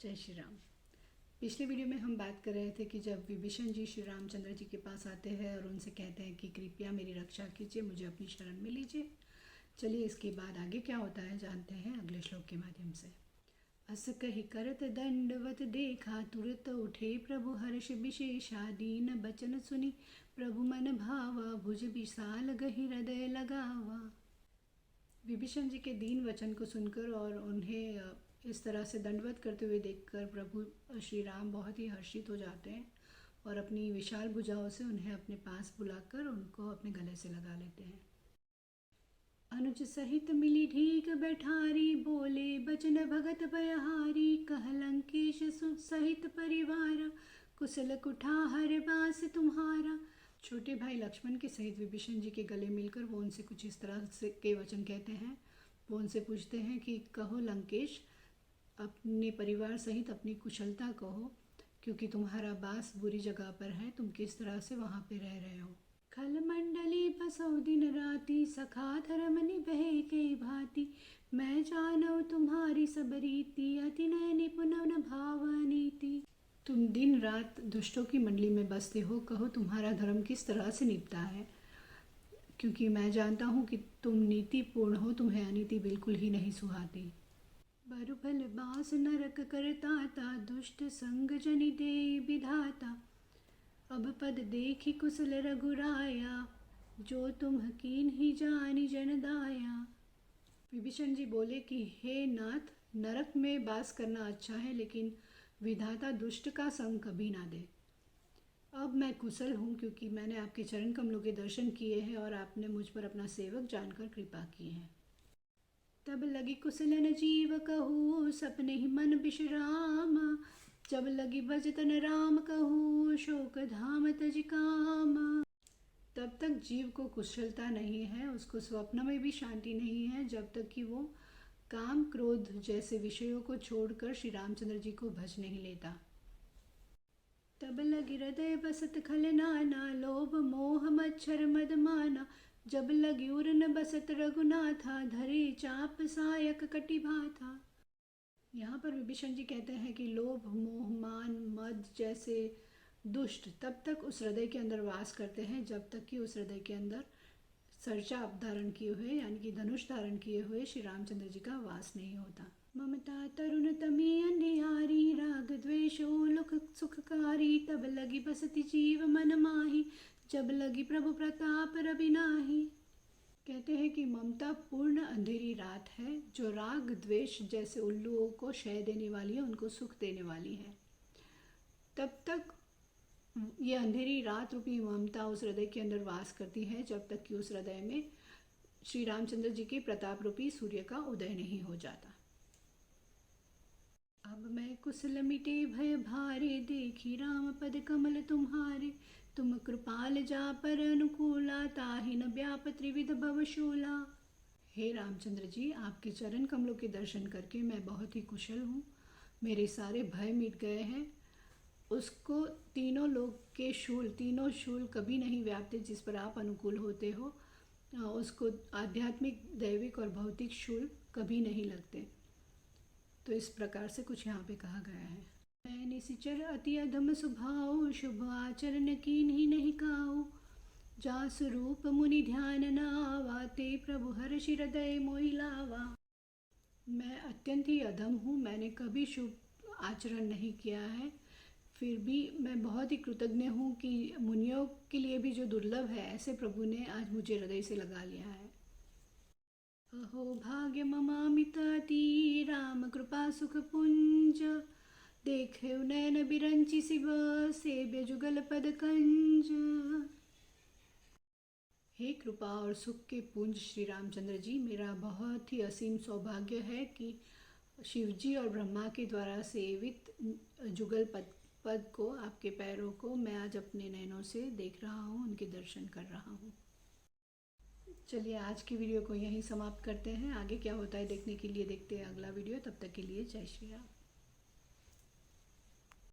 जय श्री राम। पिछले वीडियो में हम बात कर रहे थे कि जब विभीषण जी श्री रामचंद्र जी के पास आते हैं और उनसे कहते हैं कि कृपया मेरी रक्षा कीजिए, मुझे अपनी शरण में लीजिए। चलिए इसके बाद आगे क्या होता है जानते हैं अगले श्लोक के माध्यम से। अस कहि करत दंडवत देखा, तुरत उठे प्रभु हर्ष विशेषा। दीन बचन सुनी प्रभु मन भावा, भुज विशाल गहि हृदय लगावा। विभीषण जी के दीन वचन को सुनकर और उन्हें इस तरह से दंडवत करते हुए देखकर प्रभु श्री राम बहुत ही हर्षित हो जाते हैं और अपनी विशाल भुजाओं से उन्हें अपने पास बुलाकर उनको अपने गले से लगा लेते हैं। अनुज सहित मिली ढीक बैठारी, बोले बचन भगत भयहारी। कह लंकेश सहित परिवार, कुशल कुठार बास तुम्हारा। छोटे भाई लक्ष्मण के सहित विभीषण जी के गले मिलकर वो उनसे कुछ इस तरह से के वचन कहते हैं। वो उनसे पूछते हैं कि कहो लंकेश, अपने परिवार सहित अपनी कुशलता कहो, क्योंकि तुम्हारा बास बुरी जगह पर है, तुम किस तरह से वहाँ पे रह रहे हो। खल मंडली बसौ दिन राति, सखा धर्म निभे कई भांति। मैं जानौ तुम्हारी सब रीति, अति नय निपुण न भाव नीति। तुम दिन रात दुष्टों की मंडली में बसते हो, कहो तुम्हारा धर्म किस तरह से निभता है, क्योंकि मैं जानता हूँ कि तुम नीतिपूर्ण हो, तुम्हें अनीति बिल्कुल ही नहीं सुहाती। बरुभल बास नरक करताता, दुष्ट संग जनि दे विधाता। अब पद देखी कुशल रघुराया, जो तुम कीन ही जानी जन दाया। विभीषण जी बोले कि हे नाथ, नरक में बास करना अच्छा है, लेकिन विधाता दुष्ट का संग कभी ना दे। अब मैं कुशल हूँ क्योंकि मैंने आपके चरण कमलों के दर्शन किए हैं और आपने मुझ पर अपना सेवक जानकर कृपा की है। तब लगी कुशलन जीव कहूँ, सपने ही मन विश्राम। जब लगी भजतन राम कहूँ, शोक धाम तज काम। तब तक जीव को कुशलता नहीं है, उसको स्वप्न में भी शांति नहीं है, जब तक कि वो काम क्रोध जैसे विषयों को छोड़कर श्री रामचंद्र जी को भज नहीं लेता। तब लगी हृदय बसत खल नाना, लोभ मोह मच्छर मद माना। जब लगी उरन बसत रघुनाथा, धरे चाप सायक कटि भाथा। यहाँ पर विभीषण जी कहते हैं कि लोभ मोह मान मद जैसे दुष्ट तब तक उस हृदय के अंदर वास करते हैं जब तक कि उस हृदय के अंदर सर्चा धारण किए हुए यानी कि धनुष धारण किए हुए श्री रामचंद्र जी का वास नहीं होता। ममता तरुण तमी अंधियारी, राग द्वेष लोक सुखकारी। तब लगी बसती जीव मन माही, जब लगी प्रभु प्रताप रवि नाही। कहते हैं कि ममता पूर्ण अंधेरी रात है, जो राग द्वेष जैसे उल्लुओं को क्षय देने वाली है, उनको सुख देने वाली है। तब तक ये अंधेरी रात रूपी ममता उस हृदय के अंदर वास करती है जब तक कि उस हृदय में श्री रामचंद्र जी के प्रताप रूपी सूर्य का उदय नहीं हो जाता। अब मैं कुशल मिटे भय भारे, देखी राम पद कमल तुम्हारे। तुम कृपाल जा पर अनुकूला, ताहि न व्याप त्रिविध भवशूला। हे रामचंद्र जी, आपके चरण कमलों के दर्शन करके मैं बहुत ही कुशल हूँ, मेरे सारे भय मिट गए हैं। उसको तीनों लोक के शूल, तीनों शूल कभी नहीं व्यापते जिस पर आप अनुकूल होते हो। उसको आध्यात्मिक दैविक और भौतिक शूल कभी नहीं लगते। तो इस प्रकार से कुछ यहाँ पे कहा गया है। मैं निशिचर अति अधम स्वभाव, शुभ आचरण कीन ही नहीं काऊ। जा स्वरूप मुनि ध्यान न आवा, ते प्रभु हर्ष हृदय मोहि लावा। मैं अत्यंत ही अधम हूँ, मैंने कभी शुभ आचरण नहीं किया है, फिर भी मैं बहुत ही कृतज्ञ हूँ कि मुनियों के लिए भी जो दुर्लभ है ऐसे प्रभु ने आज मुझे हृदय से लगा लिया है। अहो भाग्य ममामित अति, राम कृपा सुख पुंज। देखे नयन बिरंची शिव, सेव्य जुगल पद कंज। हे कृपा और सुख के पुंज श्री रामचंद्र जी, मेरा बहुत ही असीम सौभाग्य है कि शिव जी और ब्रह्मा के द्वारा सेवित जुगल पद को, आपके पैरों को मैं आज अपने नयनों से देख रहा हूँ, उनके दर्शन कर रहा हूँ। चलिए आज की वीडियो को यहीं समाप्त करते हैं। आगे क्या होता है देखने के लिए देखते हैं अगला वीडियो। तब तक के लिए जय श्री राम।